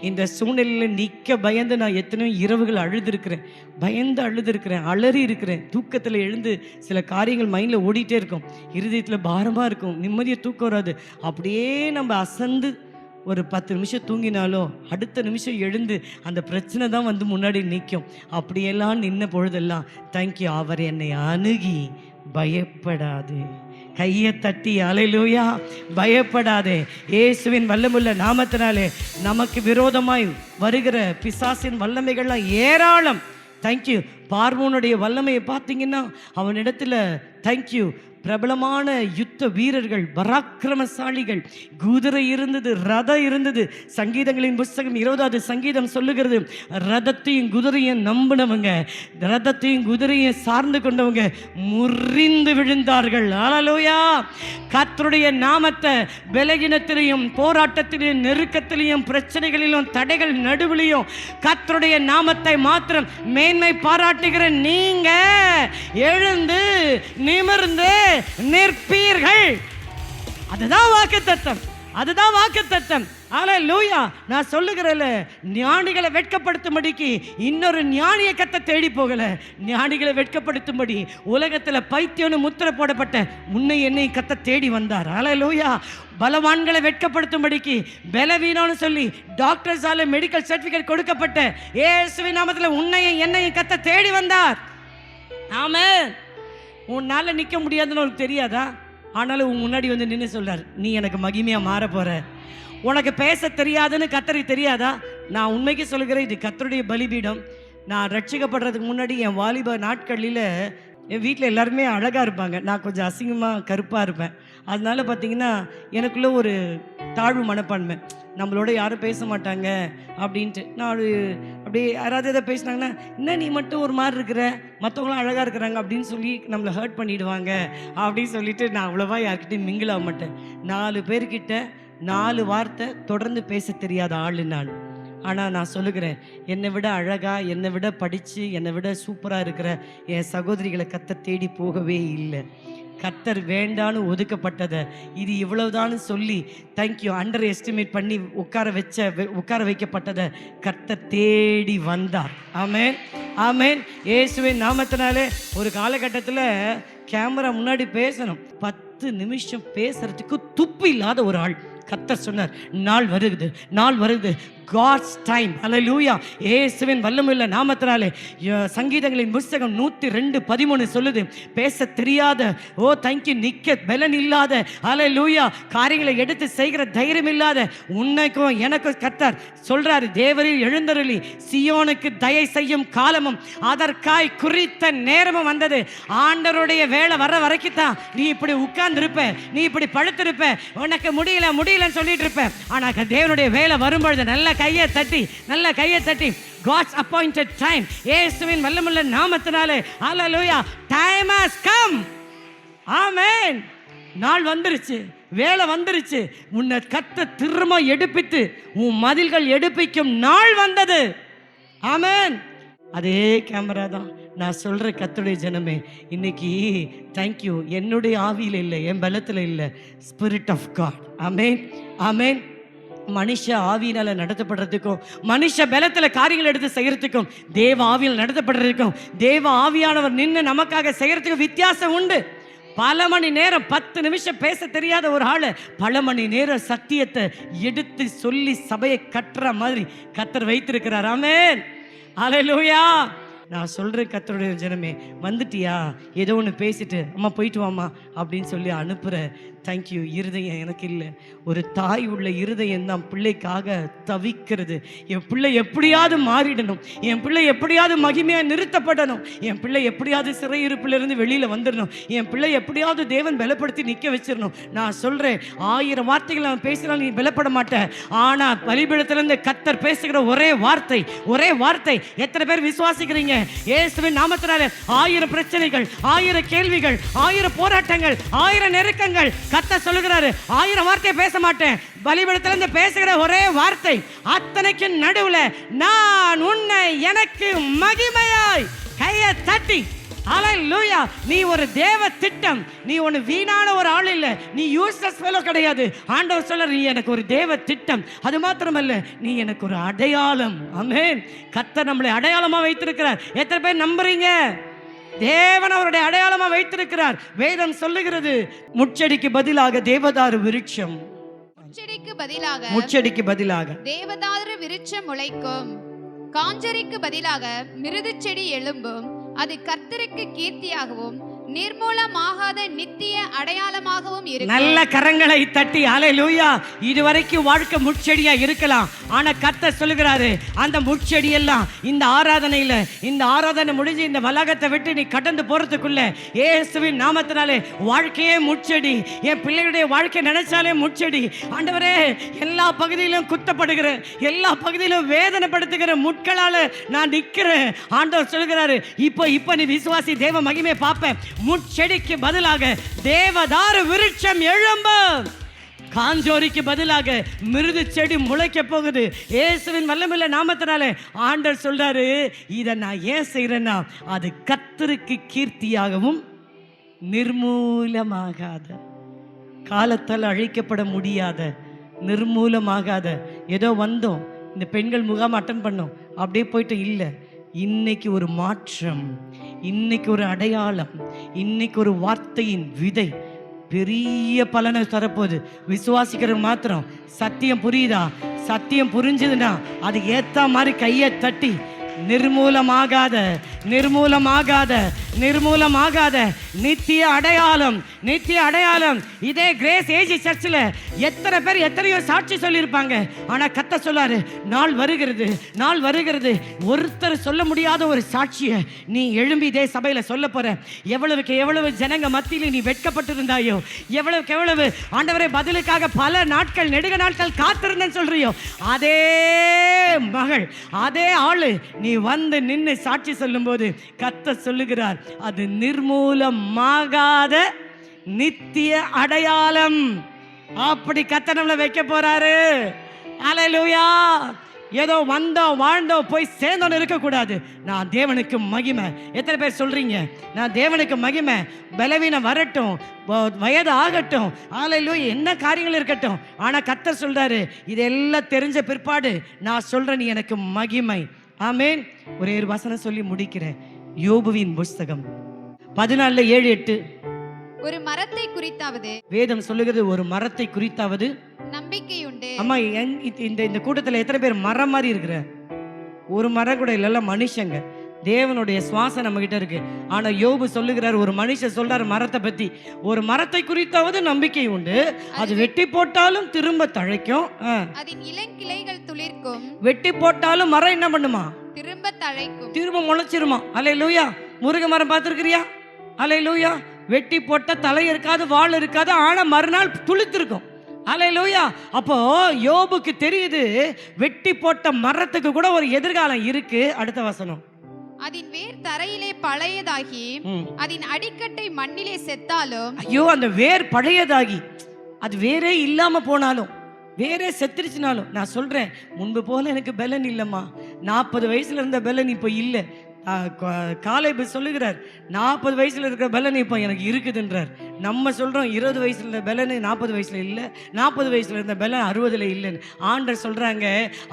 இந்த சூழ்நிலையில் நிற்க பயந்து நான் எத்தனையோ இரவுகள் அழுதுருக்கிறேன், பயந்து அழுதுருக்கிறேன், அலறி இருக்கிறேன். தூக்கத்தில் எழுந்து சில காரியங்கள் மைண்டில் ஓடிட்டே இருக்கும், இருதயத்தில் பாரமாக இருக்கும், நிம்மதியை தூக்கம் வராது. அப்படியே நம்ம அசந்து ஒரு 10 நிமிஷம் தூங்கினாலும் அடுத்த நிமிஷம் எழுந்து அந்த பிரச்சனை தான் வந்து முன்னாடி நிற்கும். அப்படியெல்லாம் நின்ன பொழுதெல்லாம் தேங்க்யூ, அவர் என்னை அணுகி பயப்படாது. கையை தட்டி அல்லேலூயா, பயப்படாதே. இயேசுவின் வல்லமுள்ள நாமத்தினாலே நமக்கு விரோதமாய் வருகிற பிசாசின் வல்லமைகள்லாம் ஏராளம். தேங்க்யூ. பார்வோனுடைய வல்லமையை பார்த்தீங்கன்னா அவனிடத்துல தேங்க்யூ பிரபலமான யுத்த வீரர்கள், பராக்கிரமசாலிகள், குதிரை இருந்தது, ரதம் இருந்தது. சங்கீதங்களின் புஸ்தகம் 20வது சங்கீதம் சொல்லுகிறது, ரதத்தையும் குதிரையும் நம்பினவங்க, ரதத்தையும் குதிரையும் சார்ந்து கொண்டவங்க முறிந்து விழுந்தார்கள். ஹல்லேலூயா. கர்த்தருடைய நாமத்தை பலகீனத்திலையும் போராட்டத்திலையும் நெருக்கத்திலையும் பிரச்சனைகளிலும் தடைகள் நடுவிலையும் கர்த்தருடைய நாமத்தை மாத்திரம் மேன்மை பாராட்டுகிற நீங்க எழுந்து நிமிர்ந்து நிற்பீர்கள். அதுதான் வாக்குத்தத்தம், அதுதான் வாக்குத்தத்தம். ஹல்லேலூயா. நான் சொல்லுகிறேன்ல, ஞானிகளை வெட்கப்படுத்தும்படிக்கு இன்னொரு ஞானியை கத்த தேடி போகல. ஞானிகளை வெட்கப்படுத்தும்படி உலகத்தில் பைத்தியம்னு முத்திரை போடப்பட்ட உன்னை என்னை கத்த தேடி வந்தார். ஹல்லேலூயா. பலவான்களை வெட்கப்படுத்தும்படிக்கு பலவீனம்னு சொல்லி டாக்டர்ஸால மெடிக்கல் சர்டிஃபிகேட் கொடுக்கப்பட்ட இயேசுவின் நாமத்தில் உன்னையும் என்னையும் கத்த தேடி வந்தார். ஆமென். உன்னால நிற்க முடியாதுன்னு உனக்கு தெரியாதா? ஆனாலும் உன் முன்னாடி வந்து நின்று சொல்றார், நீ எனக்கு மகிமையாக மாற போற. உனக்கு பேச தெரியாதுன்னு கர்த்தருக்கு தெரியாதா? நான் உண்மைக்கு சொல்கிறேன், இது கர்த்தருடைய பலிபீடம். நான் ரட்சிக்கப்படுறதுக்கு முன்னாடி என் வாலிப நாட்களில் என் வீட்டில் எல்லாருமே அழகாக இருப்பாங்க, நான் கொஞ்சம் அசிங்கமாக கருப்பாக இருப்பேன். அதனால பார்த்தீங்கன்னா எனக்குள்ளே ஒரு தாழ்வு மனப்பான்மை, நம்மளோட யாரும் பேச மாட்டாங்க அப்படின்ட்டு. நான் அப்படியே யாராவது எதை பேசினாங்கன்னா, என்ன நீ மட்டும் ஒரு மாதிரி இருக்கிற, மற்றவங்களாம் அழகாக இருக்கிறாங்க அப்படின்னு சொல்லி நம்மளை ஹர்ட் பண்ணிவிடுவாங்க அப்படின்னு சொல்லிட்டு நான் அவ்வளோவா யார்கிட்டையும் மிங்கிள் ஆக மாட்டேன். 4 பேர்கிட்ட 4 வார்த்தை தொடர்ந்து பேச தெரியாத ஆள் நான். ஆனால் நான் சொல்லுகிறேன், என்னை விட அழகாக, என்னை விட படித்து, என்னை விட சூப்பராக இருக்கிற என் சகோதரிகளை கர்த்தர் தேடி போகவே இல்லை. கர்த்தர் வேண்டான்னு ஒதுக்கப்பட்டதை இது இவ்வளவுதான்னு சொல்லி தேங்க்யூ அண்டர் எஸ்டிமேட் பண்ணி உட்கார வைக்கப்பட்டதை கர்த்தர் தேடி வந்தார். ஆமென், ஆமென். இயேசுவின் நாமத்தினாலே ஒரு காலகட்டத்தில் கேமரா முன்னாடி பேசணும், 10 நிமிஷம் பேசுறதுக்கு துப்பு இல்லாத ஒரு ஆள். கர்த்தர் சொன்னார், நாள் வருது, நாள் வருது, காட்ஸ் டைம். ஹல்லேலூயா. இயேசுவின் வல்லமையுள்ள நாமத்தினாலே சங்கீதங்களின் புஸ்தகம் 102:13 சொல்லுது, பேச தெரியாத, ஓ தேங்க்யூ, நிக்க பலன் இல்லாத, ஹல்லேலூயா, காரியங்களை எடுத்து செய்கிற தைரியம் இல்லாத உன்னைக்கும் எனக்கும் கர்த்தர் சொல்றாரு, தேவரில் எழுந்தருளி சியோனுக்கு தயை செய்யும் காலமும் அதற்காய் குறித்த நேரமும் வந்தது. ஆண்டவருடைய வேலை வர வரைக்கும் தான் நீ இப்படி உட்கார்ந்து இருப்ப, நீ இப்படி படுத்திருப்ப, உனக்கு முடியலன்னு சொல்லிட்டு இருப்ப. ஆனா தேவனுடைய வேலை வரும்பொழுது நல்ல கையை தட்டி God's appointed time, இயேசுவின் வல்லமையுள்ள நாமத்தினாலே, ஹல்லேலூயா, time has come. ஆமென். நாள் வந்துருச்சு, வேலை வந்துருச்சு, உன்னை கர்த்தர் திரும்ப எடுப்பித்து உன் மதில்கள் எடுப்பிக்கும் நாள் வந்தது. ஆமென். அதே கேமரா தான். நான் சொல்ற கர்த்தருடைய ஜனமே, இன்னைக்கு தேங்க்யூ, என்னுடைய ஆவியில் இல்லை, என் பலத்தில் இல்லை, ஸ்பிரிட் ஆஃப் காட். ஆமென், ஆமென். மனுஷ ஆவியினால நடத்தப்படுறதுக்கும் மனுஷ பலத்துல காரியங்கள் எடுத்து செய்யறதுக்கும் தேவ ஆவியில் நடத்தப்படுறதுக்கும் தேவ ஆவியானவர் நின்று நமக்காக செய்யறதுக்கும் வித்தியாசம் உண்டு. பல மணி நேரம் 10 நிமிஷம் பேச தெரியாத ஒரு ஆளு பல மணி நேரம் சத்தியத்தை எடுத்து சொல்லி சபையை கட்டுற மாதிரி கர்த்தர் வைத்திருக்கிறார். ஆமென், ஹல்லேலூயா. நான் சொல்கிறேன், கர்த்தருடைய ஜனமே, வந்துட்டியா, ஏதோ ஒன்று பேசிட்டு அம்மா போயிட்டு வாமா அப்படின்னு சொல்லி அனுப்புகிற தேங்க்யூ இருதயம் எனக்கு இல்லை. ஒரு தாய் உள்ள இருதயம் தான் பிள்ளைக்காக தவிக்கிறது. என் பிள்ளை எப்படியாவது மாறிடணும், என் பிள்ளை எப்படியாவது மகிமையாக நிறுத்தப்படணும், என் பிள்ளை எப்படியாவது சிறையிருப்பிலிருந்து வெளியில் வந்துடணும், என் பிள்ளை எப்படியாவது தேவன் பலப்படுத்தி நிற்க வச்சிடணும். நான் சொல்கிறேன், 1000 வார்த்தைகள் நான் பேசினாலும் நீ பலப்பட மாட்டேன். ஆனால் பலிபீடத்திலிருந்து கர்த்தர் பேசுகிற ஒரே வார்த்தை எத்தனை பேர் விசுவாசிக்கிறீங்க? இயேசுவின் நாமத்தினாலே 1000 பிரச்சனைகள், 1000 கேள்விகள், 1000 போராட்டங்கள், 1000 நெருக்கங்கள், கர்த்தர் சொல்லுகிறாரு 1000 வார்த்தை பேச மாட்டேன், பலிபீடத்திலிருந்து பேசுகிற ஒரே வார்த்தை, அத்தனைக்கு நடுவுல நான் உன்னை எனக்கு மகிமையாய் கையை தட்டி. ஹல்லேலூயா. நீ ஒரு தேவ திட்டம், நீ ஒன்று வீணான ஒரு ஆள் இல்லை, நீ யூஸ்லெஸ் ஃபெலோ கிடையாது. ஆண்டவர் சொல்ற, நீ எனக்கு ஒரு தேவ திட்டம், அது மாத்திரமல்ல, நீ எனக்கு ஒரு அடையாளம். ஆமென். கர்த்தர் நம்மளை அடையாளமா வைத்திருக்கிறார். எத்தனை பேர் நம்புறீங்க? தேவன் அவருடைய அடையாளமா வைத்திருக்கிறார். வேதம் சொல்லுகிறது, முட்செடிக்கு பதிலாக தேவதாரு விருட்சம், முட்செடிக்கு பதிலாக தேவதாரு விருட்சம் முளைக்கும், காஞ்சரிக்கு பதிலாக மிருது செடி எழும்பும், அது கர்த்தருக்கு கீர்த்தியாகவும் நிர்மூலமாகாத நித்திய அடையாளமாகவும் இருக்கும். நல்ல கரங்களை தட்டி ஹல்லேலூயா. இதுவரைக்கும் வாழ்க்கை முட்செடியா இருக்கலாம், ஆனா கர்த்தர் சொல்லுகிறாரு அந்த முட்செடி எல்லாம் இந்த ஆராதனை முடிஞ்சு இந்த வளாகத்தை விட்டு நீ கடந்து போறதுக்குள்ள இயேசுவின் நாமத்தினாலே வாழ்க்கையே முட்செடி. என் பிள்ளைகளுடைய வாழ்க்கை நினைச்சாலே முட்செடி. ஆண்டவரே, எல்லா பகுதியிலும் குத்தப்படுகிற, எல்லா பகுதியிலும் வேதனைப்படுத்துகிற முட்களால நான் நிற்கிறேன். ஆண்டவர் சொல்லுகிறாரு, இப்போ நீ விசுவாசி, தேவ மகிமை பார்ப்ப. முட்செடிக்கு பதிலாக தேவதாரு விருட்சம் எழும்பும். காஞ்சோரிக்கு பதிலாக மிருது செடி முளைக்க போகுது. இயேசுவின் வல்லமையுள்ள நாமத்தினாலே ஆண்டவர் சொல்றாரு, இதை நான் ஏன் செய்யறேன்னா அது கர்த்தருக்கு கீர்த்தியாகவும் நிர்மூலமாகாத, காலத்தால் அழிக்கப்பட முடியாத, நிர்மூலமாகாத. ஏதோ வந்தோம், இந்த பெண்கள் முகாம் அட்டன் பண்ணோம், அப்படியே போயிட்டு இல்லை. இன்னைக்கு ஒரு மாற்றம், இன்னைக்கு ஒரு அடையாளம், இன்னைக்கு ஒரு வார்த்தையின் விதை பெரிய பலனை தரப்போகுது. விசுவாசிக்கிற மாத்திரம். சத்தியம் புரியுதா? சத்தியம் புரிஞ்சுதுன்னா அது ஏத்த மாதிரி கையை தட்டி நிர்மூலமாகாத நித்திய அடையாளம், நித்திய அடையாளம். இதே கிரேஸ் ஏஜி சர்ச்சில் எத்தனை பேர் எத்தனையோ சாட்சி சொல்லியிருப்பாங்க. ஆனால் கர்த்தர் சொல்லாரு, நாள் வருகிறது ஒருத்தர் சொல்ல முடியாத ஒரு சாட்சியை நீ எழும்பி இதே சபையில் சொல்ல போற. எவ்வளவுக்கு எவ்வளவு ஜனங்க மத்தியில் நீ வெட்கப்பட்டிருந்தாயோ, எவ்வளவுக்கு எவ்வளவு ஆண்டவரே பதிலுக்காக பல நாட்கள், நெடுக நாட்கள் காத்திருந்தேன்னு சொல்றியோ, அதே மகள், அதே ஆளு நீ வந்து நின்று சாட்சி சொல்லும்போது கர்த்தர் சொல்லுகிறார், அது நிர்மூலமாகாத நித்திய அடையாளம். அப்படி கர்த்தர் நம்மளை வைக்க போறாரு. ஹல்லேலூயா. ஏதோ வந்தோம் வாழ்ந்தோம் போய் சேர்ந்தோன்னு இருக்கக்கூடாது. நான் தேவனுக்கு மகிமை. எத்தனை பேர் சொல்றீங்க நான் தேவனுக்கு மகிமை? பலவீனம் வரட்டும், வயது ஆகட்டும், ஹல்லேலூயா, என்ன காரியங்கள் இருக்கட்டும், ஆனால் கர்த்தர் சொல்றாரு, இதெல்லாம் தெரிஞ்ச பிற்பாடு நான் சொல்றேன், நீ எனக்கு மகிமை. ஆமென். ஒரே ஒரு வசனம் சொல்லி முடிக்கிறேன். யோபுவின் புஸ்தகம் 14:7-8. ஒரு மரத்தை குறித்தாவது, வேதம் சொல்லுகிறது, ஒரு மரத்தை குறித்தாவது நம்பிக்கையுண்டு. அம்மா, இந்த கூட்டத்தில் எத்தனை பேர் மரம் மாதிரி இருக்கிற? ஒரு மரம் கூட இல்லைல்ல, மனுஷங்க. தேவனுடைய சுவாசம் நம்ம கிட்ட இருக்கு. ஆனா யோபு சொல்லுகிறார், ஒரு மனுஷன் சொல்றாரு மரத்தை பத்தி, ஒரு மரத்தை குறித்தாவது நம்பிக்கை உண்டு, அது வெட்டி போட்டாலும் திரும்ப தழைக்கும், அதன் இளங்கிளைகள் துளிர்க்கும். வெட்டி போட்டாலும் மரம் என்ன பண்ணுமா? திரும்ப தழைக்கும், திரும்ப முளைச்சிருமா. அல்லேலூயா. முருங்கை மரம் பார்த்துருக்கிறியா? அல்லேலூயா. வெட்டி போட்ட தலை இருக்காது, வால் இருக்காது, ஆனா மறுநாள் துளித்திருக்கும். அல்லேலூயா. அப்போ யோபுக்கு தெரியுது, வெட்டி போட்ட மரத்துக்கு கூட ஒரு எதிர்காலம் இருக்கு. அடுத்த வசனம், அதன் வேர் தரையிலே பழையதாகி அதன் அடிக்கட்டை மண்ணிலே செத்தாலும். ஐயோ, அந்த வேர் பழையதாகி அது வேறே இல்லாம போனாலும், வேறே செத்துருச்சுனாலும், நான் சொல்றேன், முன்பு போல எனக்கு பலன் இல்லைம்மா. 40 வயசுல இருந்த பலன் இப்போ இல்லை. காலேபு சொல்லுகிறார், 40 வயசுல இருக்கிற பலன் இப்போ எனக்கு இருக்குதுன்றார். நம்ம சொல்றோம் 20 வயசுல இருந்த பலன் 40 வயசுல இல்லை, 40 வயசுல இருந்த பலன் 60ல இல்லைன்னு. ஆண்டவர் சொல்றாங்க,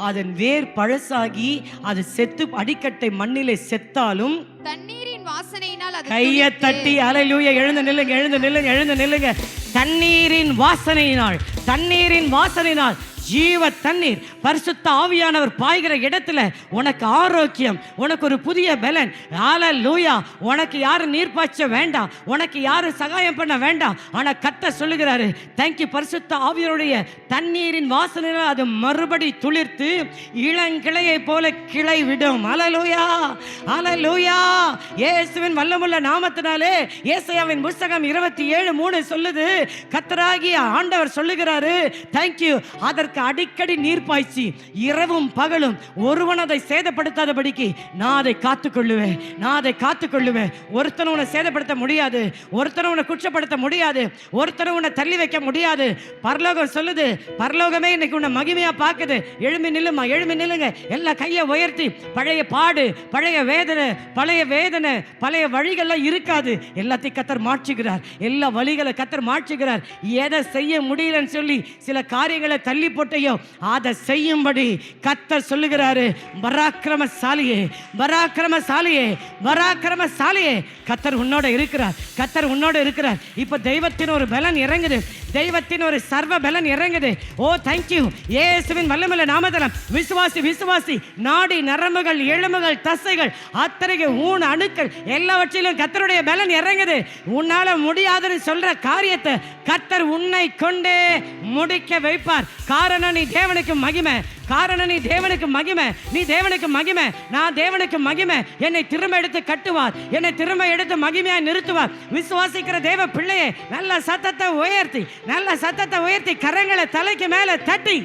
அதன் வேர் பழசாகி அது செத்து அடிக்கட்டை மண்ணிலே செத்தாலும் தண்ணீரின் வாசனையினால் அது கையை தட்டி ஹல்லேலூயா. எழுந்து நில்லுங்க. தண்ணீரின் வாசனையினால் ஜீவ தண்ணீர், பரிசுத்த ஆவியானவர் பாய்கிற இடத்துல உனக்கு ஆரோக்கியம், உனக்கு ஒரு புதிய பலன். ஹல்லேலூயா. உனக்கு யாரும் நீர் பாய்ச்ச வேண்டாம், உனக்கு யாரும் சகாயம் பண்ண வேண்டாம். ஆனா கர்த்தர் சொல்லுகிறாரு, தேங்க்யூ, பரிசுத்த ஆவியாருடைய தண்ணீரின் வாசனையினால் அது மறுபடி துளிர்த்து இளங்கிளையை போல கிளை விடும். ஹல்லேலூயா. இயேசுவின் வல்லமுள்ள நாமத்தினாலே. ஏசாயாவின் புஸ்தகம் 27:3 சொல்லுது, கர்த்தராகிய ஆண்டவர் சொல்லுகிறாரு, தேங்க்யூ, அதற்கு அடிக்கடி நீர் பாய்ச்சி இரவும் பகலும் ஒருவன் அதை சேதப்படுத்தாதபடிக்கு நான் அதை காத்துக்கொள்ளுவேன். ஒருத்தனை உன்னை சேதப்படுத்த முடியாது, ஒருத்தனை உன்னை குற்றப்படுத்த முடியாது, ஒருத்தனை உன்னை தள்ளி வைக்க முடியாது. பரலோகம் சொல்லுது, பரலோகமே இன்னைக்கு உன்னை மகிமையா பார்க்குது. எழும்பி நில்லுங்க. எல்லா கையை உயர்த்தி, பழைய பாடு, பழைய வேதனை, பழைய வழிகள்லாம் இருக்காது. எல்லாத்தையும் கர்த்தர் மாற்றுகிறார். எல்லா வழிகளை கர்த்தர் மாற்றுகிறார். எதை செய்ய முடியலன்னு சொல்லி சில காரியங்களை தள்ளி போட்டையோ அதை செய்யும்படி கர்த்தர் சொல்லுகிறாரு. பராக்கிரமசாலியே, கர்த்தர் உன்னோட இருக்கிறார். இப்ப தெய்வத்தின் ஒரு பலன் இறங்குது. தெய்வத்தின் ஒரு சர்வ பலன் இறங்குது. ஓ தேங்க்யூ. இயேசுவின் வல்லமையுள்ள நாமத்தில் விசுவாசி விசுவாசி. நாடி நரம்புகள், எலும்புகள், தசைகள், அத்தனைக்கு ஊன் அணுக்கள் எல்லாவற்றிலும் கர்த்தருடைய பலன் இறங்குது. உன்னால முடியாதுன்னு சொல்ற காரியத்தை கர்த்தர் உன்னை கொண்டே முடிக்க வைப்பார். காரணம் நீ தேவனுக்கு மகிமை. காரணம் நீ தேவனுக்கு மகிமை. நீ தேவனுக்கு மகிமை. நான் தேவனுக்கு மகிமை. என்னை திரும்ப எடுத்து கட்டுவார். என்னை திரும்ப எடுத்து மகிமையா நிறுத்துவார். விசுவாசிக்கிற தேவ பிள்ளையே நல்ல சத்தத்தை உயர்த்தி, நல்ல சத்தத்தை உயர்த்தி கரங்களை தலைக்கு மேல தட்டி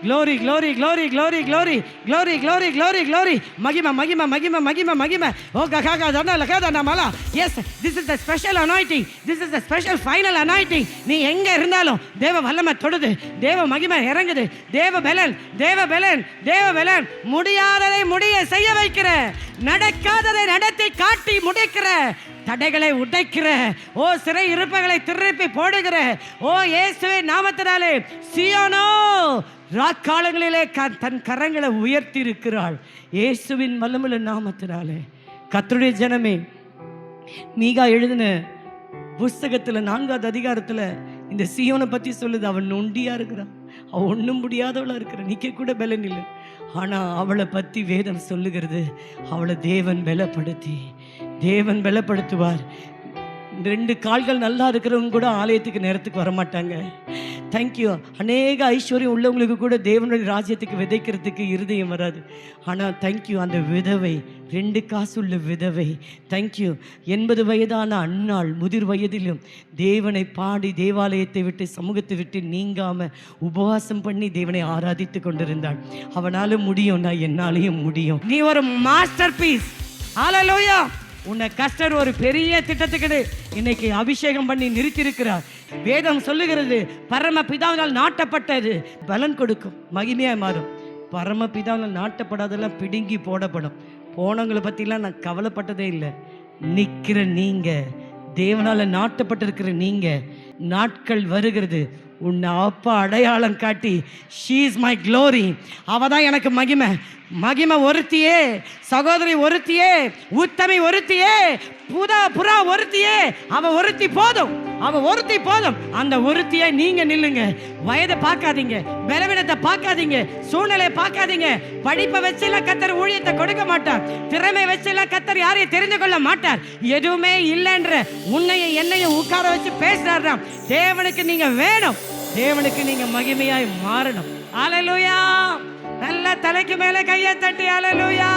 glory glory glory glory glory glory glory glory glory மகிமை மகிமை மகிமை மகிமை மகிமை. ஓ ககா தன லகா நமலா. Yes, this is the special anointing. This is the special final anointing. நீ எங்க இருந்தாலும் தேவ வல்லமை தொடுது. தேவ மகிமை இறங்குது. தேவ பலன், தேவ பலன், தேவ பலன். முடியாததை முடிய செய்ய வைக்கிற, நடக்காததை நடத்தி காட்டி முடிக்கிற, தடைகளை உடைக்கிற, ஓ சிறை இருப்பைகளை திருப்பி போடுகிற, ஓ இயேசுவின் நாமத்தினாலே சீயோனோ ராக்காலங்களிலே தன் கரங்களை உயர்த்தி இருக்கிறாள். இயேசுவின் வல்லமையுள்ள நாமத்தினாலே. கர்த்தருடைய ஜனமே, மீகா எழுதின புஸ்தகத்துல 4வது அதிகாரத்துல இந்த சீயோனை பத்தி சொல்லுது. அவன் நொண்டியா இருக்கிறான், அவள் ஒன்றும் முடியாதவளா இருக்கிற, நிக்க கூட பலன் இல்லை. ஆனா அவளை பத்தி வேதம் சொல்லுகிறது, அவளை தேவன் பலப்படுத்தி, தேவன் பலப்படுத்துவார். 2 கால்கள் நல்லா இருக்கிறவங்க கூட ஆலயத்துக்கு நேரத்துக்கு வரமாட்டாங்க. தேங்க்யூ. அநேக ஐஸ்வர்யம் உள்ளவங்களுக்கு கூட தேவனுடைய ராஜ்யத்துக்கு விதைக்கிறதுக்கு இருதயம் வராது. ஆனால் தேங்க்யூ, அந்த விதவை, 2 காசு உள்ள விதவை, தேங்க்யூ, 80 வயதான அன்னாள் முதிர் வயதிலும் தேவனை பாடி தேவாலயத்தை விட்டு சமூகத்தை விட்டு நீங்காம உபவாசம் பண்ணி தேவனை ஆராதித்து கொண்டிருந்தாள். அவனால முடியும், நான் என்னாலையும் முடியும். நீ ஒரு மாஸ்டர் பீஸ். ஹல்லேலூயா. உன்னை கர்த்தர் ஒரு பெரிய திட்டத்துக்கு இன்னைக்கு அபிஷேகம் பண்ணி நிறுத்தியிருக்கிறார். வேதம் சொல்லுகிறது, பரமபிதாவினால் நாட்டப்பட்டது பலன் கொடுக்கும், மகிமையாக மாறும். பரமபிதாவினால் நாட்டப்படாதெல்லாம் பிடுங்கி போடப்படும். போனவங்களை பற்றிலாம் நான் கவலைப்பட்டதே இல்லை. நிற்கிற நீங்க, தேவனால நாட்டப்பட்டிருக்கிற நீங்க, நாட்கள் வருகிறது உன்னை அப்பா அடையாளம் காட்டி, ஷீ இஸ் மை க்ளோரி, அவ தான் எனக்கு மகிமை. மகிமை ஒருத்தியே, சகோதரி ஒருத்தியே, உத்தமி ஒருத்தியே, புறா ஒருத்தியே, அவ ஒருத்தி போதும், அவ ஒருத்தி போதும். அந்த ஒருத்தியை நீங்க நில்லுங்க. வயதை பார்க்காதீங்க, பலவீனத்தை பார்க்காதீங்க, சூழ்நிலையை பார்க்காதீங்க. படிப்பை வச்செல்லாம் கர்த்தர் ஊழியத்தை கொடுக்க மாட்டார். திறமை வச்செல்லாம் கர்த்தர் யாரையும் தெரிந்து கொள்ள மாட்டார். எதுவுமே இல்லைன்ற உன்னைய என்னையும் உட்கார வச்சு பேசுறாரு. தேவனுக்கு நீங்க வேணும், தேவனுக்கு நீங்க மகிமையாய் மாறணும். ஹல்லேலூயா. நல்ல தலைக்கு மேல கையை தட்டி ஹல்லேலூயா.